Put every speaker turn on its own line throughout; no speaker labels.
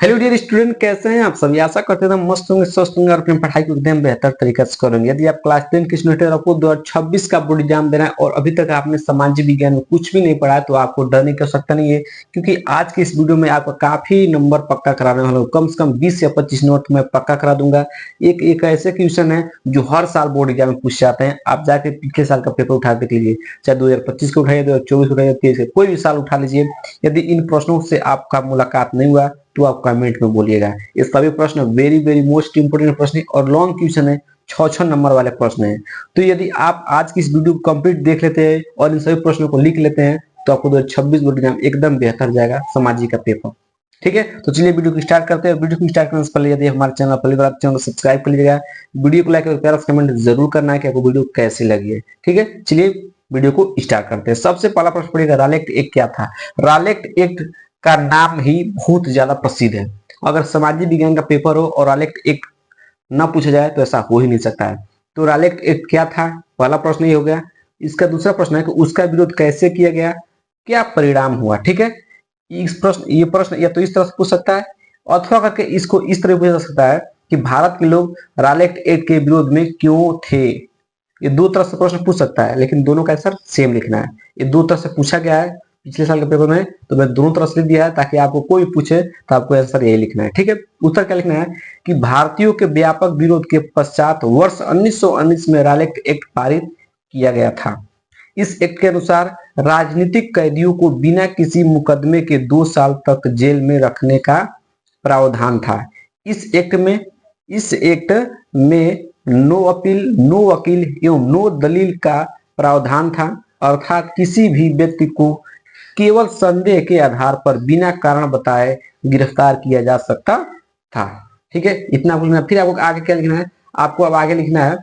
Hello dear student, कैसे हैं आप सभी। आशा करते हैं मस्त होंगे, स्वस्थ होंगे और अपनी पढ़ाई को एकदम बेहतर तरीके से करेंगे। यदि आप क्लास 10 के स्टूडेंट हैं और आपको 2026 का बोर्ड एग्जाम देना है और अभी तक आपने सामाजिक विज्ञान में कुछ भी नहीं पढ़ा है तो आपको डरने की आवश्यकता नहीं है, क्योंकि आज के इस वीडियो में आपका काफी नंबर पक्का कराने वाला हूँ। कम से कम 20 या 25 नंबर मैं पक्का करा दूंगा। एक एक ऐसे क्वेश्चन है जो हर साल बोर्ड एग्जाम में पूछ जाते हैं। आप जाके पिछले साल का पेपर उठा देख लीजिए, चाहे 2025 के उठाइए, 2024 उठाइए, 23 के कोई भी साल उठा लीजिए। यदि इन प्रश्नों से आपका मुलाकात नहीं हुआ तो आप कमेंट में बोलिएगा। ये सभी प्रश्न वेरी वेरी मोस्ट इंपोर्टेंट प्रश्न है और लॉन्ग क्वेश्चन है, 6 नंबर वाले प्रश्न है। तो यदि आप आज की इस वीडियो को कंप्लीट देख लेते हैं और इन सभी प्रश्नों को लिख लेते हैं तो आपको 2026 बोर्ड एग्जाम एकदम बेहतर जाएगा सामाजिक का पेपर। ठीक है, तो चलिए वीडियो को स्टार्ट करते हैं। वीडियो को स्टार्ट करने से पहले यदि हमारे चैनल पहली बार चैनल को सब्सक्राइब कर लीजिएगा। वीडियो को लाइक करके प्यारा सा कमेंट जरूर करना है कि आपको वीडियो कैसी लगी है। ठीक है, चलिए वीडियो को स्टार्ट करते हैं। सबसे पहला प्रश्न पड़ेगा, रालेक्ट एक्ट क्या था। रालेक्ट एक्ट का नाम ही बहुत ज्यादा प्रसिद्ध है। अगर सामाजिक विज्ञान का पेपर हो और रालेक्ट एक्ट ना पूछा जाए तो ऐसा हो ही नहीं सकता है। तो रालेक्ट एक्ट क्या था, पहला प्रश्न ये हो गया। इसका दूसरा प्रश्न है कि उसका विरोध कैसे किया गया, क्या परिणाम हुआ। ठीक है, ये प्रश्न या तो इस तरह से पूछ सकता है अथवा करके इसको इस तरह पूछा जा सकता है कि भारत के लोग रालेक्ट एक्ट के विरोध में क्यों थे। ये दो तरह से प्रश्न पूछ सकता है, लेकिन दोनों का आंसर सेम लिखना है। ये दो तरह से पूछा गया है पिछले साल के पेपर में, तो मैं दोनों तरह से लिख दिया है ताकि आपको कोई पूछे तो आपको आंसर यही लिखना है। ठीक है, उत्तर क्या लिखना है कि भारतीयों के व्यापक विरोध के पश्चात वर्ष 1919 में रालेक्ट एक्ट पारित किया गया था। इस एक्ट के अनुसार राजनीतिक कैदियों को बिना किसी मुकदमे के 2 साल तक जेल में रखने का प्रावधान था। इस एक्ट में नो अपील, नो वकील एवं नो दलील का प्रावधान था, अर्थात किसी भी व्यक्ति को केवल संदेह के आधार पर बिना कारण बताए गिरफ्तार किया जा सकता था। ठीक है, इतना बोलना। फिर आपको आगे क्या लिखना है, आपको अब आगे लिखना है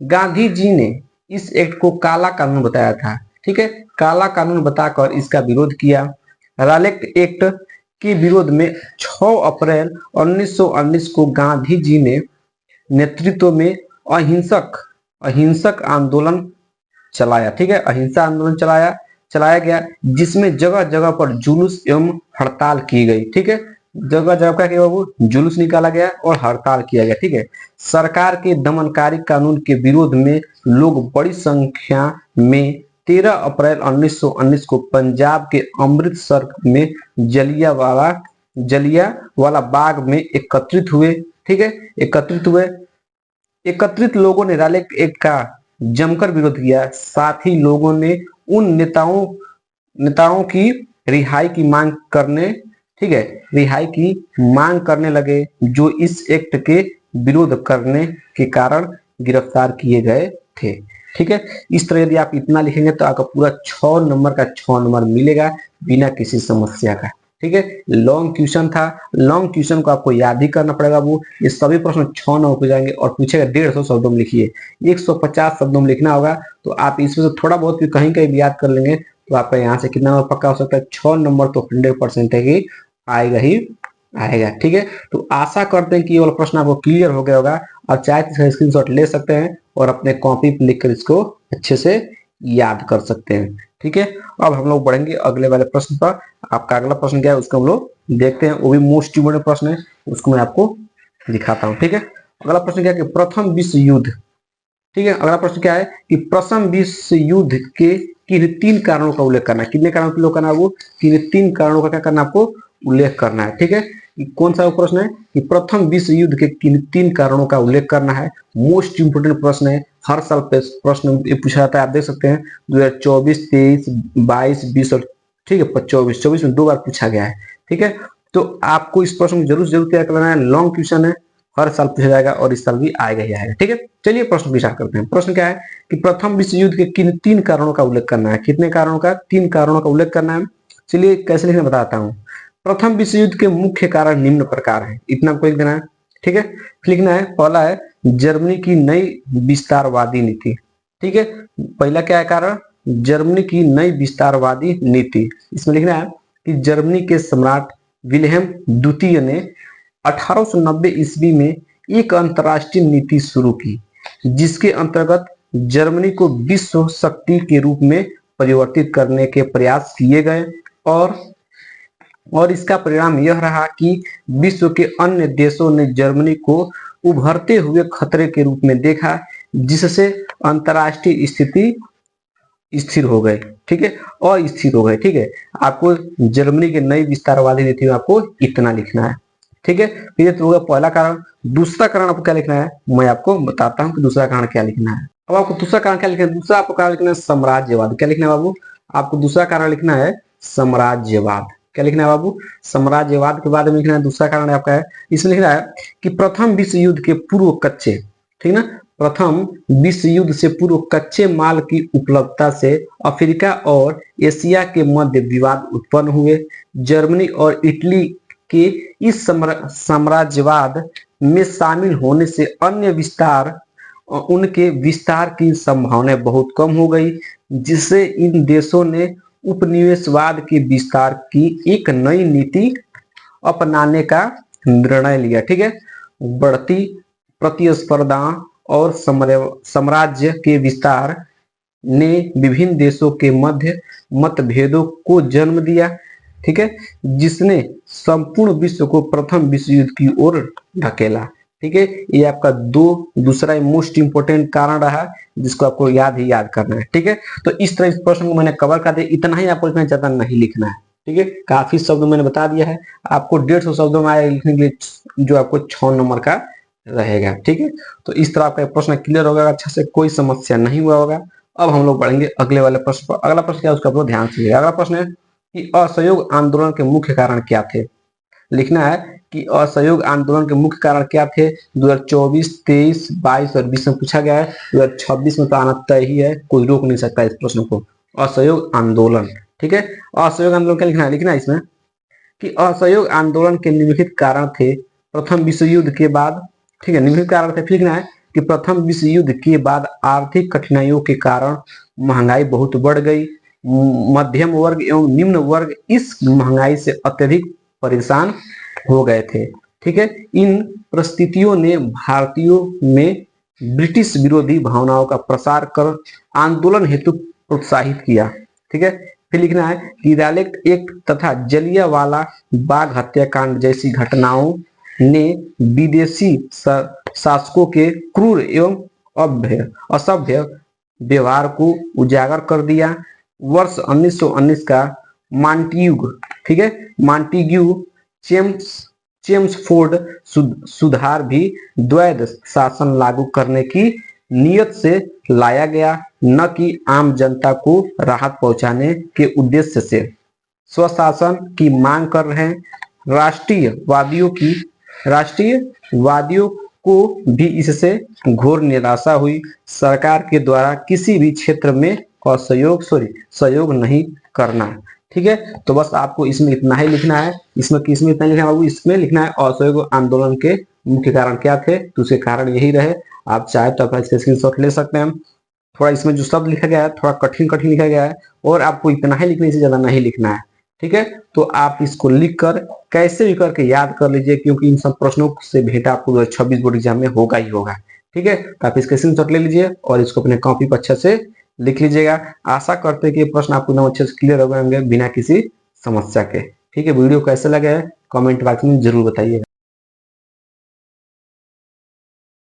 गांधी जी ने इस एक्ट को काला कानून बताया था। ठीक है, काला कानून बताकर इसका विरोध किया। रालेक्ट एक्ट के विरोध में 6 अप्रैल 1919 को गांधी जी ने नेतृत्व में अहिंसक अहिंसक आंदोलन चलाया। ठीक है, अहिंसा आंदोलन चलाया गया, जिसमें जगह जगह पर जुलूस एवं हड़ताल की गई। ठीक है, जगह जगह का क्या वो जुलूस निकाला गया और हड़ताल किया गया। ठीक है, सरकार के दमनकारी कानून के विरोध में लोग बड़ी संख्या में 13 अप्रैल 1919 को पंजाब के अमृतसर में जलियांवाला बाग में एकत्रित हुए। ठीक है, एकत्रित लोगों ने रालेक्ट एक्ट का जमकर विरोध किया। साथ ही लोगों ने उन नेताओं की रिहाई की मांग करने ठीक है रिहाई की मांग करने लगे जो इस एक्ट के विरोध करने के कारण गिरफ्तार किए गए थे। ठीक है, इस तरह यदि आप इतना लिखेंगे तो आपका पूरा 6 नंबर का 6 नंबर मिलेगा बिना किसी समस्या का। ठीक है, लॉन्ग क्वेश्चन था। लॉन्ग क्वेश्चन को आपको याद ही करना पड़ेगा। वो ये सभी प्रश्न 6 नंबर पे जाएंगे और पूछेगा 150 शब्दों में लिखिए, 150 शब्दों में लिखना होगा। तो आप इसमें से थोड़ा बहुत भी कहीं कहीं भी याद कर लेंगे तो आपका यहाँ से कितना नंबर पक्का हो सकता है, 6 नंबर तो 100% है कि आएगा ही आएगा। ठीक है, तो आशा करते हैं कि ये वाला प्रश्न आपको क्लियर हो गया होगा और चाहे तो इसका स्क्रीनशॉट ले सकते हैं और अपने कॉपी पर लिखकर इसको अच्छे से याद कर सकते हैं। ठीक है, अब हम लोग बढ़ेंगे अगले वाले प्रश्न पर। आपका अगला प्रश्न क्या है उसको हम लोग देखते हैं। वो भी मोस्ट इंपोर्टेंट प्रश्न है, उसको मैं आपको दिखाता हूँ। ठीक है, अगला प्रश्न क्या है कि प्रथम विश्व युद्ध। ठीक है, अगला प्रश्न क्या है कि प्रथम विश्व युद्ध के किन 3 कारणों का उल्लेख करना है। कितने कारणों का उल्लेख करना है, वो किन 3 कारणों का क्या करना है, आपको उल्लेख करना है। ठीक है, कौन सा प्रश्न है कि प्रथम विश्व युद्ध के किन 3 कारणों का उल्लेख करना है। मोस्ट इंपोर्टेंट प्रश्न है, हर साल प्रश्न पूछा जाता है। आप देख सकते हैं 2024, 23, 22, 20 और ठीक है 24 में 2 बार पूछा गया है। ठीक है, तो आपको इस प्रश्न को जरूर तैयार करना है। लॉन्ग क्वेश्चन है, हर साल पूछा जाएगा और इस साल भी आएगा ही आएगा। ठीक है, चलिए प्रश्न विचार करते हैं। प्रश्न क्या है कि प्रथम विश्व युद्ध के किन 3 कारणों का उल्लेख करना है। कितने कारणों का, 3 कारणों का उल्लेख करना है। चलिए कैसे लिखना बताता हूँ। प्रथम विश्व युद्ध के मुख्य कारण निम्न प्रकार है, इतना आपको लिख देना है। ठीक है, लिखना है पहला है जर्मनी की नई विस्तारवादी नीति। ठीक है, पहला क्या है कारण, जर्मनी की नई विस्तारवादी नीति। इसमें लिखना है कि जर्मनी के सम्राट विल्हेम द्वितीय ने 1890 ईस्वी में एक अंतरराष्ट्रीय नीति शुरू की, जिसके अंतर्गत जर्मनी को विश्व शक्ति के रूप में परिवर्तित करने के प्रयास किए गए और और इसका परिणाम यह रहा कि विश्व के अन्य देशों ने जर्मनी को उभरते हुए खतरे के रूप में देखा, जिससे अंतर्राष्ट्रीय स्थिति स्थिर हो गए, ठीक है, अस्थिर हो गए, ठीक है। आपको जर्मनी के नई विस्तारवादी नीति में आपको इतना लिखना है, ठीक है। ये तो होगा पहला कारण। दूसरा कारण आपको क्या लिखना है, मैं आपको बताता हूँ कि दूसरा कारण क्या लिखना है। अब आपको दूसरा कारण क्या लिखना है, दूसरा आपको कारण लिखना है साम्राज्यवाद। क्या लिखना है बाबू, आपको दूसरा कारण लिखना है साम्राज्यवाद। क्या लिखना है बाबू, साम्राज्यवाद के बाद में लिखना है दूसरा कारण आपका है, इसमें लिखना है कि प्रथम विश्व युद्ध के पूर्व कच्चे, ठीक ना, प्रथम विश्व युद्ध से पूर्व कच्चे माल की उपलब्धता से अफ्रीका और एशिया के मध्य विवाद उत्पन्न हुए। जर्मनी और इटली के इस साम्राज्यवाद में शामिल होने से अन्य उनके विस्तार की संभावनाएं बहुत कम हो गई, जिससे इन देशों ने उपनिवेशवाद के विस्तार की एक नई नीति अपनाने का निर्णय लिया, ठीक है। बढ़ती प्रतिस्पर्धा और साम्राज्य के विस्तार ने विभिन्न देशों के मध्य मतभेदों को जन्म दिया, ठीक है, जिसने संपूर्ण विश्व को प्रथम विश्व युद्ध की ओर धकेला, ठीक है। ये आपका दूसरा मोस्ट इंपोर्टेंट कारण रहा, जिसको आपको याद करना है, ठीक है। तो इस तरह इस प्रश्न को मैंने कवर कर दिया, इतना ही आपको लिखना, ज्यादा नहीं लिखना है, ठीक है। काफी शब्द मैंने बता दिया है, आपको 150 शब्दों में आया लिखने के लिए, जो आपको 6 नंबर का रहेगा, ठीक है। तो इस तरह आपका प्रश्न क्लियर होगा, अच्छा से कोई समस्या नहीं हुआ होगा। अब हम लोग बढ़ेंगे अगले वाले प्रश्न पर। अगला प्रश्न क्या है उसका ध्यान से, अगला प्रश्न है कि असहयोग आंदोलन के मुख्य कारण क्या थे। लिखना है कि असहयोग आंदोलन के मुख्य कारण क्या थे। 2024, 23, 22 और 20 में पूछा गया है। 2026 में तो आना तय ही है, कोई रोक नहीं सकता इस प्रश्न को। असहयोग आंदोलन, ठीक है। असहयोग आंदोलन क्या लिखना है, लिखना है इसमें कि असहयोग आंदोलन के निम्नलिखित कारण थे प्रथम विश्व युद्ध के बाद, ठीक है, निम्नलिखित कारण थे। फिर लिखना है कि प्रथम विश्व युद्ध के बाद आर्थिक कठिनाइयों के कारण महंगाई बहुत बढ़ गई। मध्यम वर्ग एवं निम्न वर्ग इस महंगाई से अत्यधिक परेशान हो गए थे, ठीक है। इन परिस्थितियों ने भारतीयों में ब्रिटिश विरोधी भावनाओं का प्रसार कर आंदोलन हेतु प्रोत्साहित किया, ठीक है। फिर लिखना है कि डायलेक्ट एक्ट तथा जलियांवाला बाग हत्याकांड जैसी घटनाओं ने विदेशी शासकों के क्रूर एवं असभ्य व्यवहार को उजागर कर दिया। वर्ष 1919 का मॉन्टेग्यू, ठीक है, मॉन्टेग्यू चेम्सफोर्ड सुधार भी द्वैध शासन लागू करने की नियत से लाया गया, न कि आम जनता को राहत पहुंचाने के उद्देश्य से। स्वशासन की मांग कर रहे राष्ट्रीयवादियों को भी इससे घोर निराशा हुई। सरकार के द्वारा किसी भी क्षेत्र में सहयोग नहीं करना, ठीक है। तो बस आपको इसमें इतना ही लिखना है। इसमें किसमें इतना लिखना है बाबू, इसमें लिखना है असहयोग आंदोलन के मुख्य कारण क्या थे, तो उसके कारण यही रहे। आप चाहे तो अपना स्क्रीनशॉट ले सकते हैं। थोड़ा इसमें जो शब्द लिखा गया है थोड़ा कठिन लिखा गया है, और आपको इतना ही लिखने से ज्यादा नहीं लिखना है, ठीक है। तो आप इसको लिखकर कैसे भी करके याद कर लीजिए, क्योंकि इन सब प्रश्नों से भेंट आपको 2026 बोर्ड एग्जाम में होगा ही होगा, ठीक है। तो आप इसका स्क्रीनशॉट ले लीजिए और इसको अपने कॉपी पर अच्छे से लिख लीजिएगा। आशा करते हैं कि ये प्रश्न आपको एकदम अच्छे से क्लियर हो गए होंगे बिना किसी समस्या के, ठीक है। वीडियो कैसे लगे कमेंट बॉक्स में जरूर बताइए।